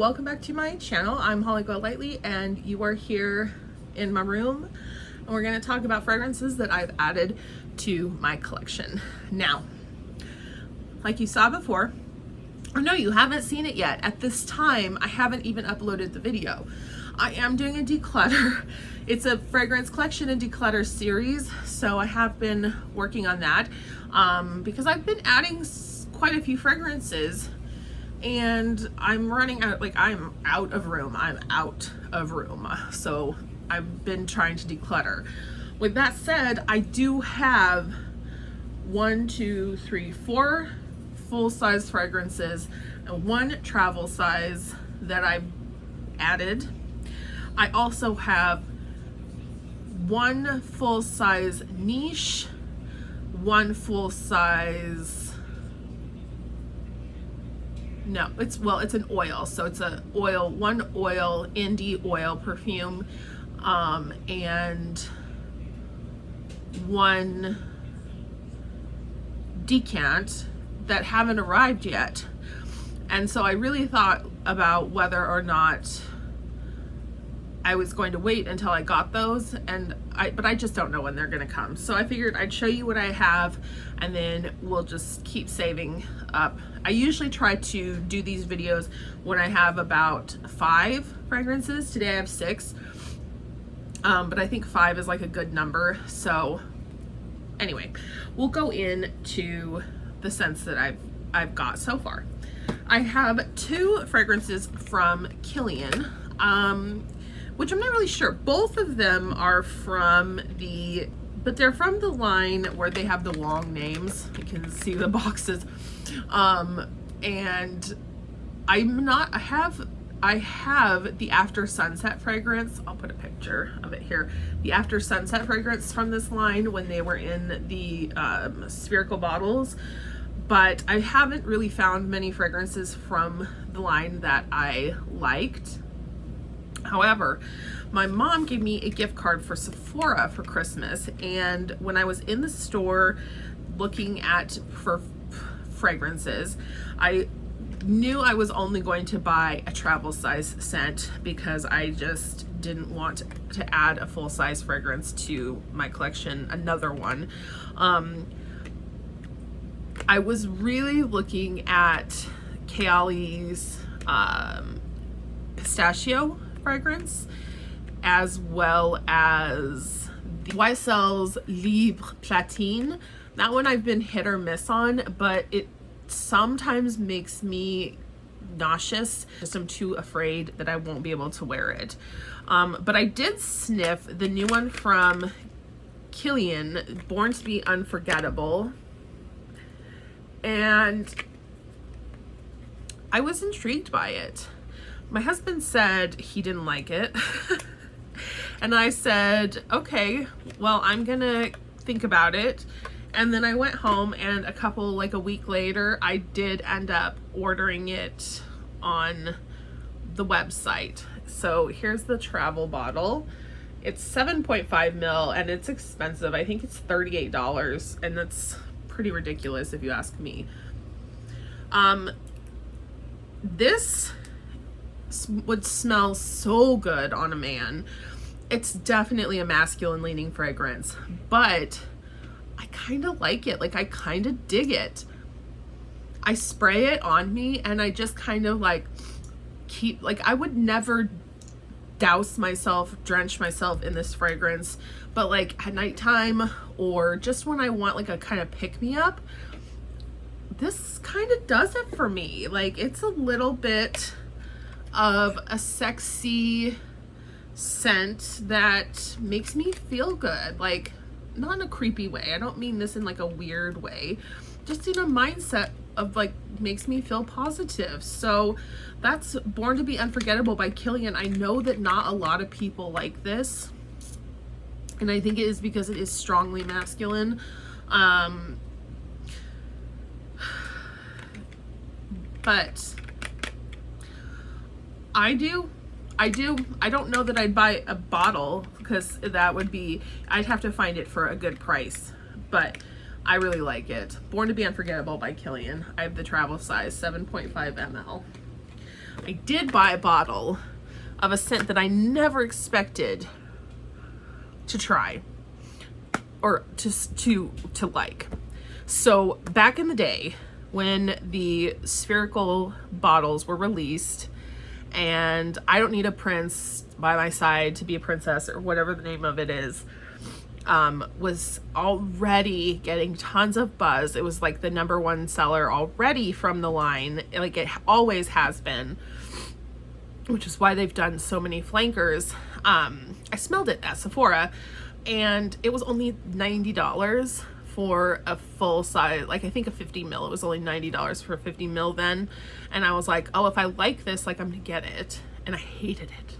welcome back to my channel. I'm Holly Golightly and you are here in my room and we're going to talk about fragrances that I've added to my collection. Now, like you saw before, or no, you haven't seen it yet. At this time, I haven't even uploaded the video. I am doing a declutter. It's a fragrance collection and declutter series, so I have been working on that because I've been adding quite a few fragrances and I'm running out, like I'm out of room. So I've been trying to declutter. With that said, I do have 4 full-size fragrances and 1 travel size that I've added. I also have 1 full-size niche, 1 full-size, no, it's an oil, so it's a oil, 1 oil, indie oil perfume, and 1 decant that haven't arrived yet. And so I really thought about whether or not I was going to wait until I got those, but I just don't know when they're gonna come. So I figured I'd show you what I have and then we'll just keep saving up. I usually try to do these videos when I have about 5 fragrances. Today I have 6, but I think 5 is like a good number. So anyway, we'll go into the scents that I've got so far. I have 2 fragrances from Kilian, which I'm not really sure. Both of them are from but they're from the line where they have the long names. You can see the boxes. And I have the After Sunset fragrance. I'll put a picture of it here. The After Sunset fragrance from this line when they were in the spherical bottles. But I haven't really found many fragrances from the line that I liked. However, my mom gave me a gift card for Sephora for Christmas, and when I was in the store looking for fragrances, I knew I was only going to buy a travel size scent because I just didn't want to add a full size fragrance to my collection, another one. I was really looking at Kayali's pistachio fragrance, as well as the YSL's Libre Platine. That one I've been hit or miss on, but it sometimes makes me nauseous. Just I'm too afraid that I won't be able to wear it. But I did sniff the new one from Kilian, Born to Be Unforgettable, and I was intrigued by it. My husband said he didn't like it. And I said, okay, well, I'm gonna think about it. And then I went home and a week later, I did end up ordering it on the website. So here's the travel bottle. It's 7.5 ml and it's expensive. I think it's $38, and that's pretty ridiculous if you ask me. This would smell so good on a man. It's definitely a masculine leaning fragrance, but I kind of like it. Like I kind of dig it. I spray it on me and I just kind of I would never drench myself in this fragrance, but like at nighttime or just when I want like a kind of pick me up, this kind of does it for me. Like it's a little bit of a sexy scent that makes me feel good, like not in a creepy way. I don't mean this in like a weird way, just in a mindset of like makes me feel positive. So that's Born to Be Unforgettable by Kilian. I know that not a lot of people like this, and I think it is because it is strongly masculine. But I don't know that I'd buy a bottle because I'd have to find it for a good price, but I really like it. Born to Be Unforgettable by Kilian. I have the travel size, 7.5 ml. I did buy a bottle of a scent that I never expected to try or to like. So back in the day when the spherical bottles were released, and I don't need a prince by my side to be a princess or whatever the name of it is, was already getting tons of buzz. It was like the #1 seller already from the line, like it always has been, which is why they've done so many flankers. I smelled it at Sephora, and it was only $90 for a full size, like I think a 50 ml. It was only $90 for a 50 ml then. And I was like, oh, if I like this, like I'm gonna get it. And I hated it.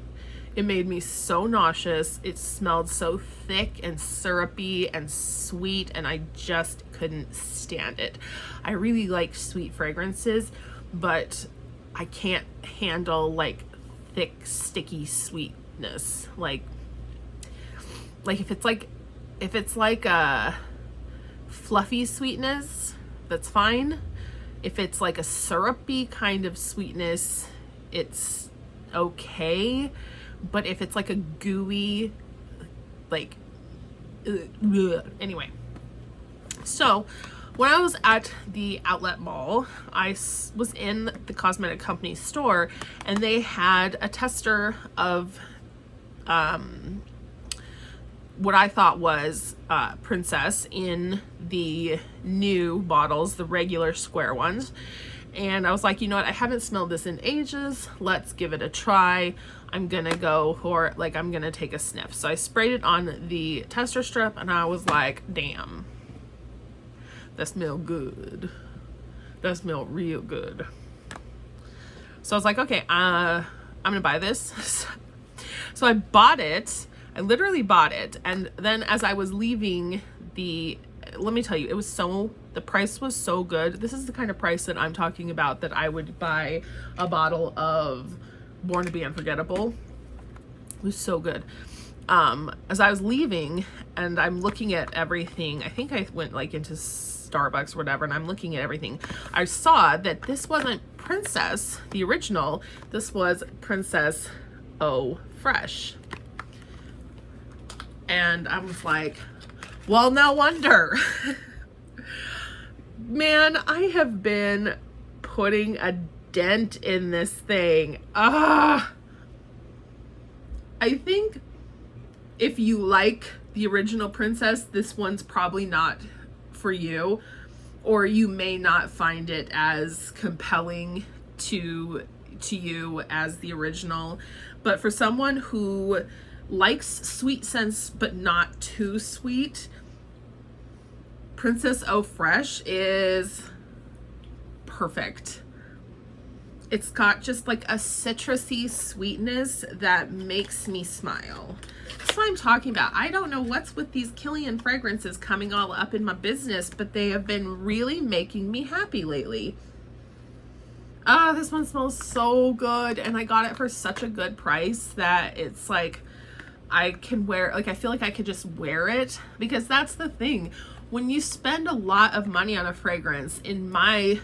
It made me so nauseous. It smelled so thick and syrupy and sweet, and I just couldn't stand it. I really like sweet fragrances, but I can't handle like thick, sticky sweetness. Like if it's like a fluffy sweetness, that's fine. If it's like a syrupy kind of sweetness, it's okay. But if it's like a gooey, like, anyway. So when I was at the outlet mall, I was in the cosmetic company store, and they had a tester of what I thought was Princess in the new bottles, the regular square ones. And I was like, you know what, I haven't smelled this in ages. Let's give it a try. I'm gonna go for, like, I'm gonna take a sniff. So I sprayed it on the tester strip, and I was like, damn, that smell good. That smell real good. So I was like, okay, I'm gonna buy this. So I bought it. I literally bought it. And then as I was leaving let me tell you, the price was so good. This is the kind of price that I'm talking about, that I would buy a bottle of Born to Be Unforgettable. It was so good. As I was leaving and I'm looking at everything, I think I went like into Starbucks or whatever, and I'm looking at everything. I saw that this wasn't Princess, the original. This was Princess Eau Fresh. And I was like, well, no wonder. Man, I have been putting a dent in this thing. I think if you like the original Princess, this one's probably not for you, or you may not find it as compelling to you as the original. But for someone who likes sweet scents but not too sweet, Princess Eau Fresh is perfect. It's got just like a citrusy sweetness that makes me smile. That's what I'm talking about. I don't know what's with these Kilian fragrances coming all up in my business, but they have been really making me happy lately. This one smells so good, and I got it for such a good price that it's like I can wear, like I feel like I could just wear it, because that's the thing. When you spend a lot of money on a fragrance, in my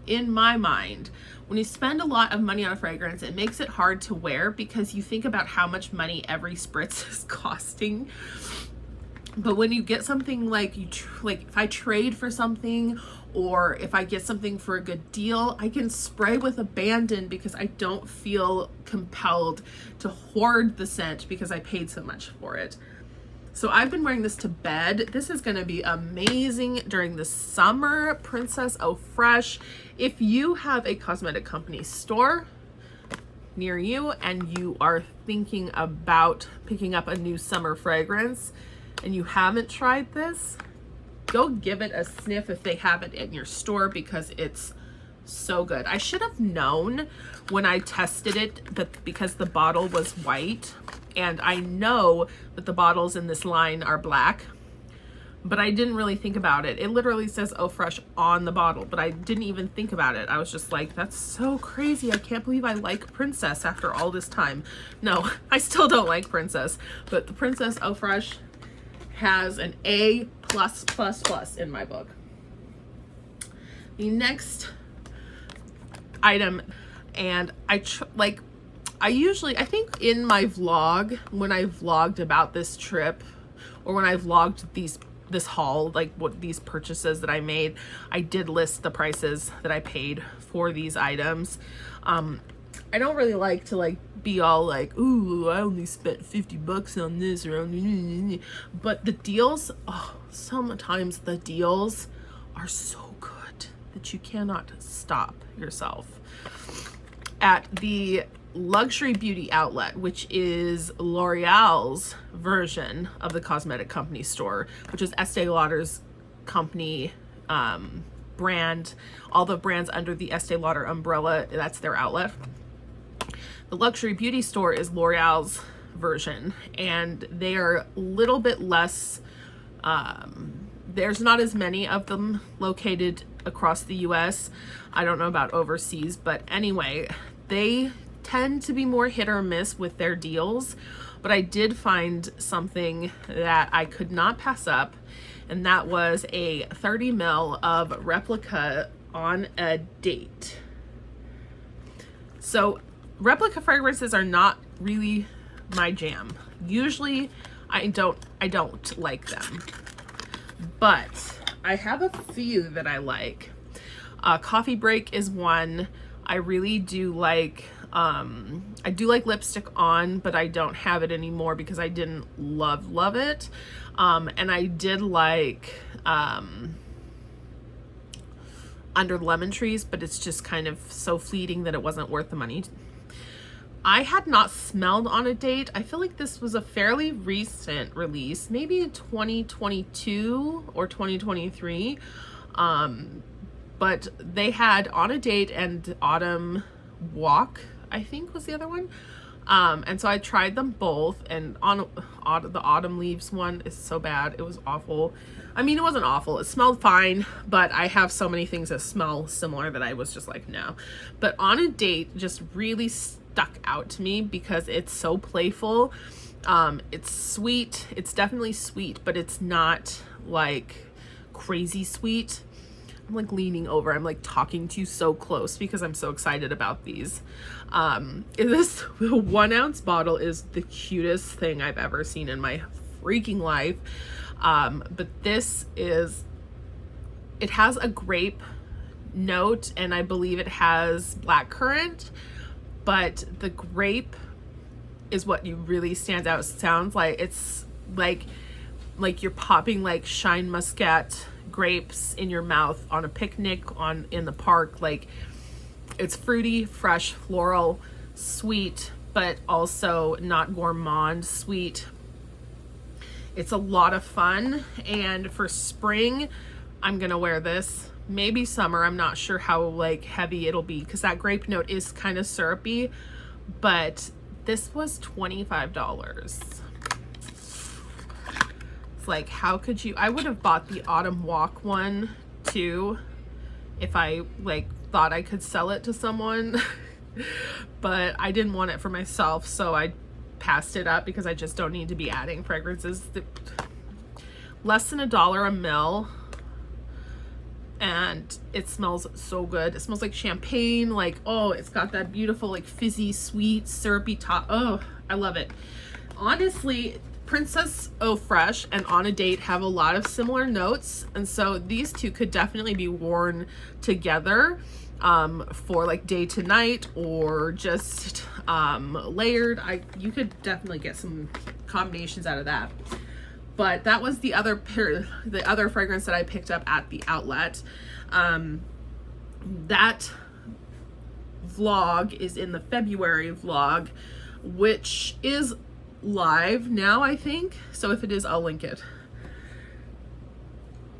mind, when you spend a lot of money on a fragrance, it makes it hard to wear, because you think about how much money every spritz is costing. But when you get something like if I trade for something, or if I get something for a good deal, I can spray with abandon, because I don't feel compelled to hoard the scent because I paid so much for it. So I've been wearing this to bed. This is going to be amazing during the summer. Princess Eau Fresh. If you have a cosmetic company store near you and you are thinking about picking up a new summer fragrance and you haven't tried this, go give it a sniff if they have it in your store, because it's so good. I should have known when I tested it, but because the bottle was white, and I know that the bottles in this line are black, but I didn't really think about it. It literally says Eau Fresh on the bottle, but I didn't even think about it. I was just like, that's so crazy. I can't believe I like Princess after all this time. No, I still don't like Princess, but the Princess Eau Fresh has an A+++ in my book. The next item, And I think in my vlog, when I vlogged about this trip, or when I vlogged this haul, like what these purchases that I made, I did list the prices that I paid for these items. I don't really like to like be all like, ooh, I only spent $50 on this, but the deals, oh, sometimes the deals are so good that you cannot stop yourself. At the Luxury Beauty Outlet, which is L'Oreal's version of the cosmetic company store, which is Estee Lauder's company brand, all the brands under the Estee Lauder umbrella, that's their outlet. The Luxury Beauty store is L'Oreal's version, and they are a little bit less, there's not as many of them located across the US. I don't know about overseas, but anyway, they tend to be more hit or miss with their deals, but I did find something that I could not pass up, and that was a 30 ml of Replica On a Date. So replica fragrances are not really my jam. Usually I don't like them, but I have a few that I like. Coffee Break is one. I really do like, I do like Lipstick On, but I don't have it anymore because I didn't love it. And I did like Under Lemon Trees, but it's just kind of so fleeting that it wasn't worth the money. I had not smelled On a Date. I feel like this was a fairly recent release, maybe 2022 or 2023. But they had On a Date and Autumn Walk, I think was the other one. And so I tried them both, and the Autumn Leaves one is so bad. It was awful. I mean, it wasn't awful. It smelled fine, but I have so many things that smell similar that I was just like, no. But On a Date just really stuck out to me because it's so playful. It's sweet. It's definitely sweet, but it's not like crazy sweet. I'm like leaning over. I'm like talking to you so close because I'm so excited about these. This 1 ounce bottle is the cutest thing I've ever seen in my freaking life. But it has a grape note, and I believe it has blackcurrant, but the grape is what you really stands out. It sounds like it's like you're popping like Shine Muscat grapes in your mouth on a picnic in the park. Like, it's fruity, fresh, floral, sweet, but also not gourmand sweet. It's a lot of fun, and for spring I'm gonna wear this. Maybe summer, I'm not sure how like heavy it'll be because that grape note is kind of syrupy, but this was $25. Like, how could you? I would have bought the Autumn Walk one too if I like thought I could sell it to someone, but I didn't want it for myself, so I passed it up because I just don't need to be adding fragrances. Less than $1 a mil, and it smells so good. It smells like champagne. Like, oh, it's got that beautiful like fizzy, sweet, syrupy top. Oh, I love it. Honestly, Princess Eau Fresh and On a Date have a lot of similar notes, and so these two could definitely be worn together for like day to night, or just layered. You could definitely get some combinations out of that. But that was the other fragrance that I picked up at the outlet. That vlog is in the February vlog, which is live now, I think. So if it is, I'll link it.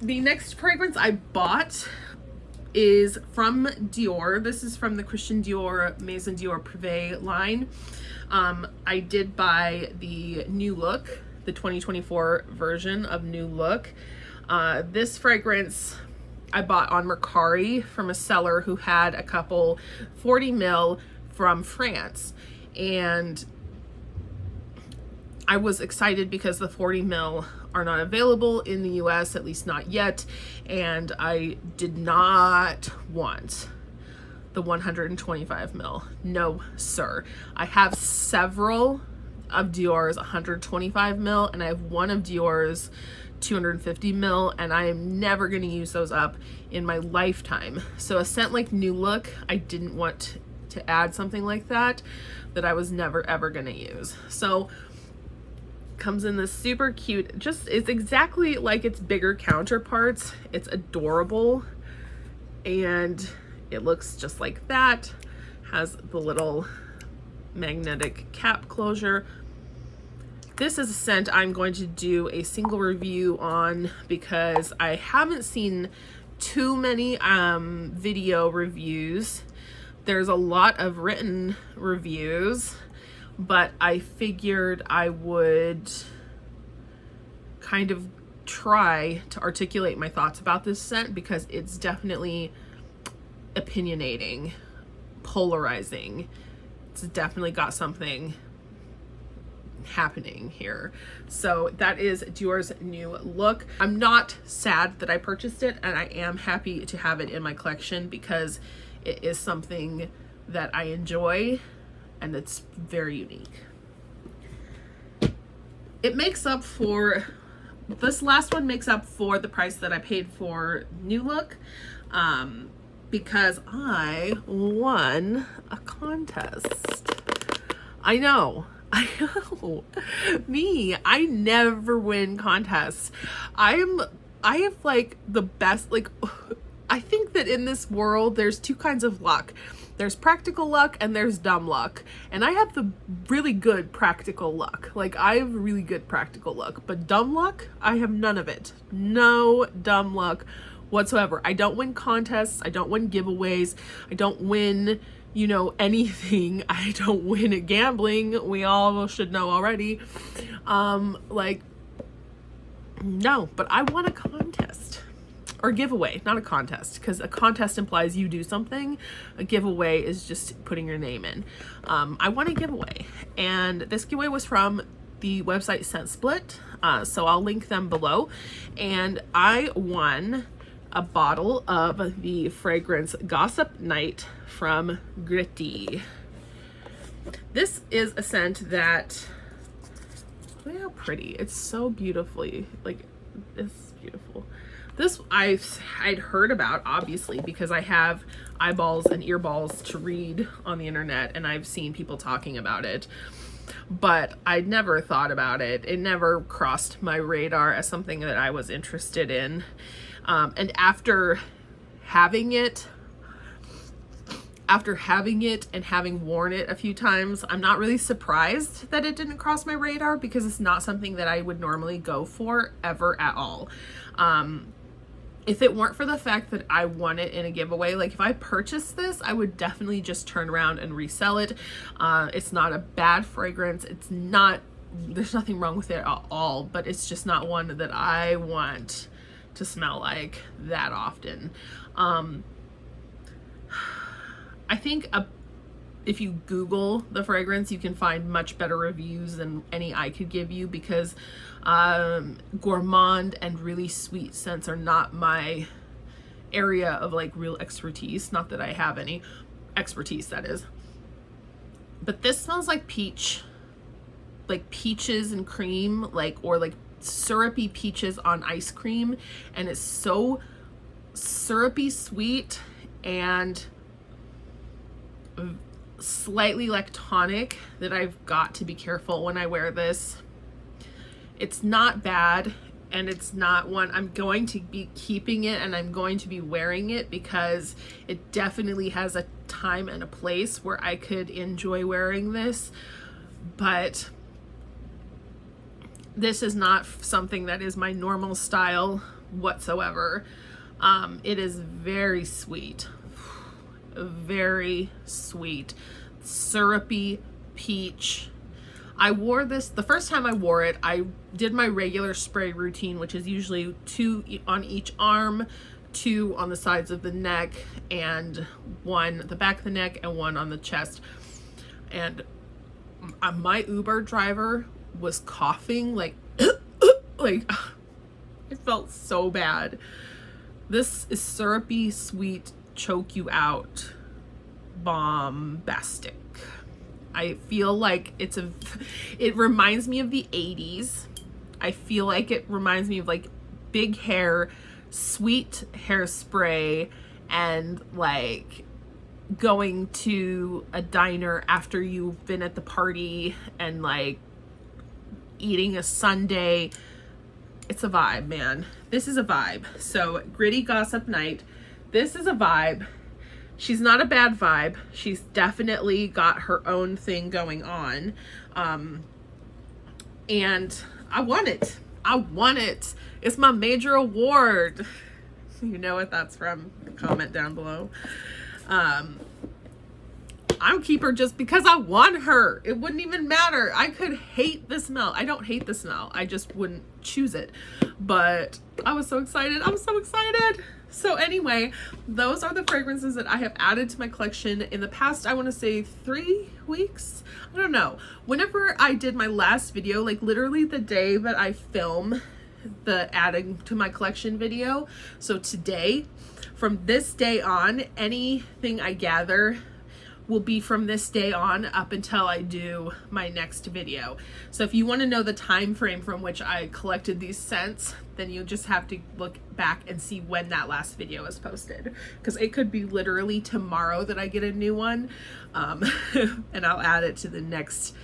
The next fragrance I bought is from Dior. This is from the Christian Dior Maison Dior Privé line. I did buy the New Look, the 2024 version of New Look. This fragrance I bought on Mercari from a seller who had a couple 40 ml from France, and I was excited because the 40 ml are not available in the US, at least not yet, and I did not want the the 125 ml. No, sir. I have several of Dior's 125 ml, and I have one of Dior's 250 ml, and I am never going to use those up in my lifetime. So a scent like New Look, I didn't want to add something like that I was never ever going to use. So comes in this super cute, just it's exactly like its bigger counterparts. It's adorable, and it looks just like that. Has the little magnetic cap closure. This is a scent I'm going to do a single review on because I haven't seen too many video reviews. There's a lot of written reviews, but I figured I would kind of try to articulate my thoughts about this scent because it's definitely opinionating, polarizing. It's definitely got something happening here. So that is Dior's New Look. I'm not sad that I purchased it, and I am happy to have it in my collection because it is something that I enjoy and it's very unique. It makes up for, this last one makes up for the price that I paid for New Look, because I won a contest. I know. Me, I never win contests. I have like the best, like, I think that in this world there's two kinds of luck. There's practical luck and there's dumb luck. And I have the really good practical luck. Like, I have really good practical luck, but dumb luck, I have none of it. No dumb luck whatsoever. I don't win contests. I don't win giveaways. I don't win, you know, anything. I don't win at gambling. We all should know already. Like, no, but I won a contest or giveaway, not a contest, because a contest implies you do something. A giveaway is just putting your name in. I won a giveaway, and this giveaway was from the website Scent Split. So I'll link them below. And I won a bottle of the fragrance Gossip Night from Gritti. This is a scent that, look how pretty. It's so beautifully, like, it's beautiful. This I'd heard about, obviously, because I have eyeballs and earballs to read on the internet, and I've seen people talking about it, but I'd never thought about it. It never crossed my radar as something that I was interested in. And after having it and having worn it a few times, I'm not really surprised that it didn't cross my radar because it's not something that I would normally go for ever at all. If it weren't for the fact that I won it in a giveaway, like if I purchased this, I would definitely just turn around and resell it. It's not a bad fragrance. It's not, there's nothing wrong with it at all, but it's just not one that I want to smell like that often. I think if you Google the fragrance, you can find much better reviews than any I could give you, because gourmand and really sweet scents are not my area of like real expertise. Not that I have any expertise, that is. But this smells like peach, like peaches and cream, like, or like syrupy peaches on ice cream, and it's so syrupy sweet and slightly lactonic that I've got to be careful when I wear this. It's not bad, and it's not one I'm going to be keeping it and I'm going to be wearing it, because it definitely has a time and a place where I could enjoy wearing this, but this is not something that is my normal style whatsoever. It is very sweet, very sweet, syrupy peach. I wore this, the first time I wore it, I did my regular spray routine, which is usually 2 on each arm, 2 on the sides of the neck, and 1 at the back of the neck, and 1 on the chest. And my Uber driver was coughing like, like, it felt so bad. This is syrupy, sweet, choke you out bombastic. I feel like it reminds me of the 80s. I feel like it reminds me of like big hair, sweet hairspray, and like going to a diner after you've been at the party and like eating a sundae. It's a vibe, man. This is a vibe. So Gritti Gossip Night, this is a vibe. She's not a bad vibe. She's definitely got her own thing going on. And I want it. I want it. It's my major award. You know what that's from? Comment down below. I'll keep her just because I want her. It wouldn't even matter. I could hate the smell. I don't hate the smell. I just wouldn't choose it. But I was so excited. I'm so excited. So anyway, those are the fragrances that I have added to my collection in the past, I want to say 3 weeks. I don't know. Whenever I did my last video, like literally the day that I film the adding to my collection video. So today, from this day on, anything I gather will be from this day on up until I do my next video. So if you want to know the time frame from which I collected these scents, then you just have to look back and see when that last video is posted, because it could be literally tomorrow that I get a new one, and I'll add it to the next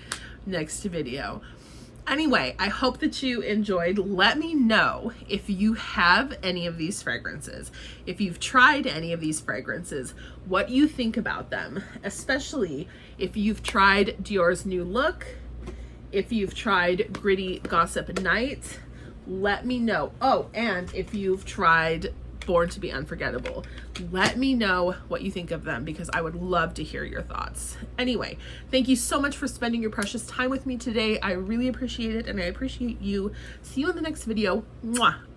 video. Anyway, I hope that you enjoyed. Let me know if you have any of these fragrances, if you've tried any of these fragrances, what you think about them, especially if you've tried Dior's new look, if you've tried Gritti Gossip Night, let me know. Oh, and if you've tried Born to be Unforgettable, let me know what you think of them, because I would love to hear your thoughts. Anyway, thank you so much for spending your precious time with me today. I really appreciate it, and I appreciate you. See you in the next video. Mwah.